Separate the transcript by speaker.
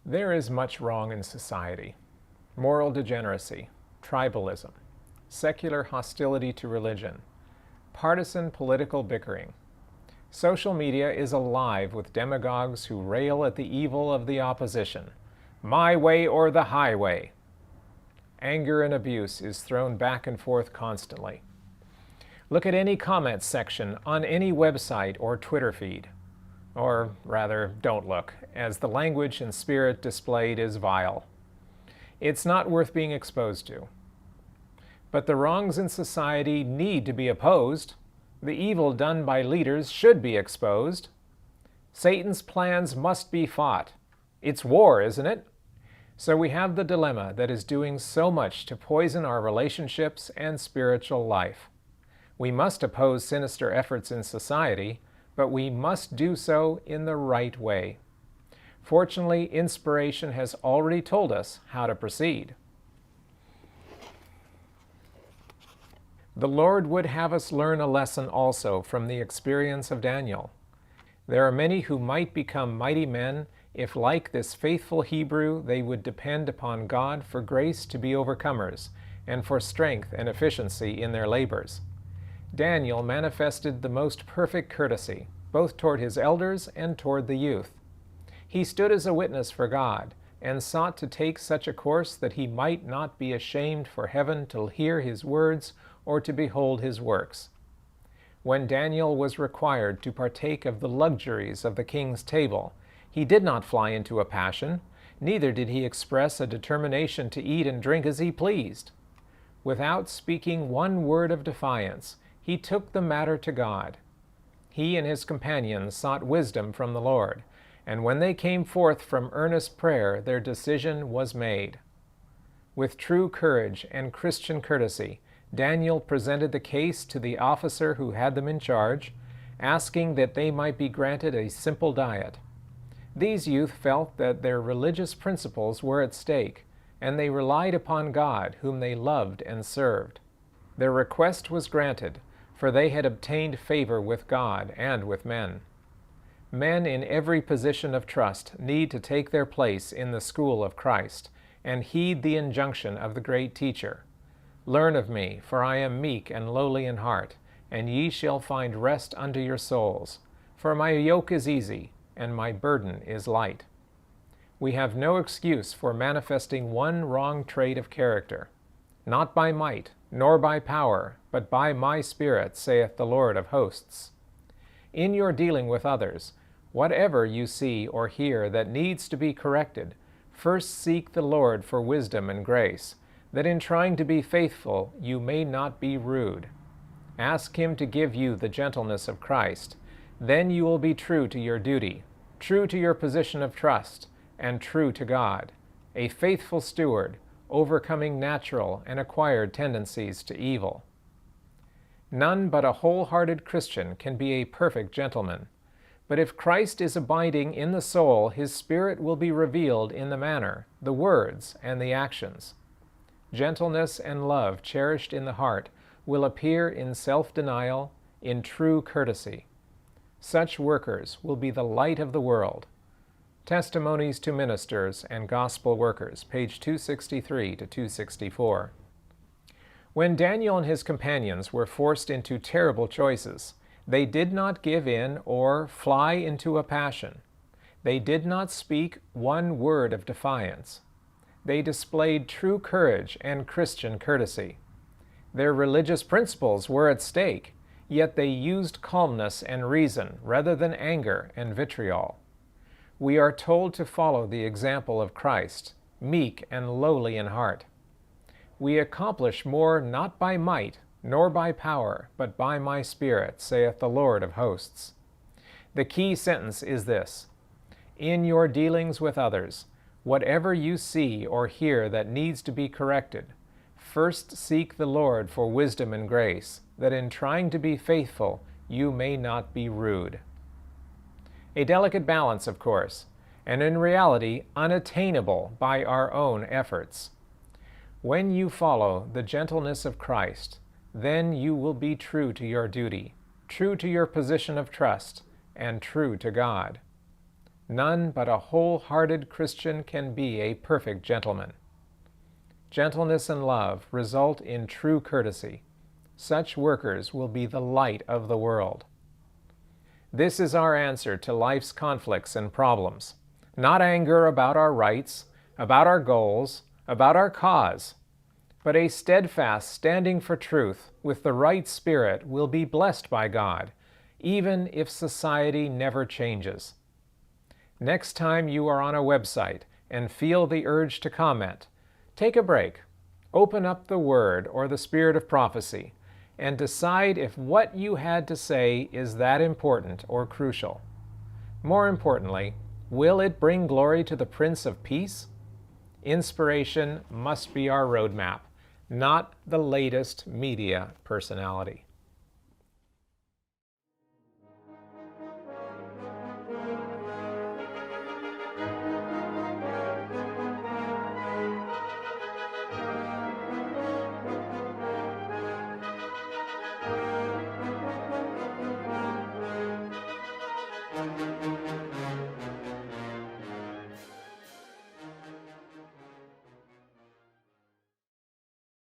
Speaker 1: There is much wrong in society: moral degeneracy, tribalism, secular hostility to religion, partisan political bickering. Social media is alive with demagogues who rail at the evil of the opposition. My way or the highway. Anger and abuse is thrown back and forth constantly. Look at any comments section on any website or Twitter feed. Or rather, don't look, as the language and spirit displayed is vile. It's not worth being exposed to. But the wrongs in society need to be opposed. The evil done by leaders should be exposed. Satan's plans must be fought. It's war, isn't it? So we have the dilemma that is doing so much to poison our relationships and spiritual life. We must oppose sinister efforts in society, but we must do so in the right way. Fortunately, inspiration has already told us how to proceed. The Lord would have us learn a lesson also from the experience of Daniel. There are many who might become mighty men if, like this faithful Hebrew, they would depend upon God for grace to be overcomers and for strength and efficiency in their labors. Daniel manifested the most perfect courtesy, both toward his elders and toward the youth. He stood as a witness for God and sought to take such a course that he might not be ashamed for heaven to hear his words or to behold his works. When Daniel was required to partake of the luxuries of the king's table, he did not fly into a passion, neither did he express a determination to eat and drink as he pleased. Without speaking one word of defiance, he took the matter to God. He and his companions sought wisdom from the Lord, and when they came forth from earnest prayer, their decision was made. With true courage and Christian courtesy, Daniel presented the case to the officer who had them in charge, asking that they might be granted a simple diet. These youth felt that their religious principles were at stake, and they relied upon God, whom they loved and served. Their request was granted, for they had obtained favor with God and with men. Men in every position of trust need to take their place in the school of Christ and heed the injunction of the great teacher. Learn of me, for I am meek and lowly in heart, and ye shall find rest unto your souls. For my yoke is easy, and my burden is light. We have no excuse for manifesting one wrong trait of character. Not by might, nor by power, but by my Spirit, saith the Lord of hosts. In your dealing with others, whatever you see or hear that needs to be corrected, first seek the Lord for wisdom and grace, that in trying to be faithful you may not be rude. Ask Him to give you the gentleness of Christ. Then you will be true to your duty, true to your position of trust, and true to God, a faithful steward, overcoming natural and acquired tendencies to evil. None but a wholehearted Christian can be a perfect gentleman. But if Christ is abiding in the soul, His Spirit will be revealed in the manner, the words, and the actions. Gentleness and love cherished in the heart will appear in self-denial, in true courtesy. Such workers will be the light of the world. Testimonies to Ministers and Gospel Workers, page 263 to 264. When Daniel and his companions were forced into terrible choices, they did not give in or fly into a passion. They did not speak one word of defiance. They displayed true courage and Christian courtesy. Their religious principles were at stake, yet they used calmness and reason rather than anger and vitriol. We are told to follow the example of Christ, meek and lowly in heart. We accomplish more not by might, nor by power, but by my Spirit, saith the Lord of hosts. The key sentence is this: in your dealings with others, whatever you see or hear that needs to be corrected, first seek the Lord for wisdom and grace, that in trying to be faithful, you may not be rude. A delicate balance, of course, and in reality unattainable by our own efforts. When you follow the gentleness of Christ, then you will be true to your duty, true to your position of trust, and true to God. None but a whole-hearted Christian can be a perfect gentleman. Gentleness and love result in true courtesy. Such workers will be the light of the world. This is our answer to life's conflicts and problems. Not anger about our rights, about our goals, about our cause, but a steadfast standing for truth with the right spirit will be blessed by God, even if society never changes. Next time you are on a website and feel the urge to comment, take a break, open up the Word or the Spirit of prophecy, and decide if what you had to say is that important or crucial. More importantly, will it bring glory to the Prince of Peace? Inspiration must be our roadmap, not the latest media personality.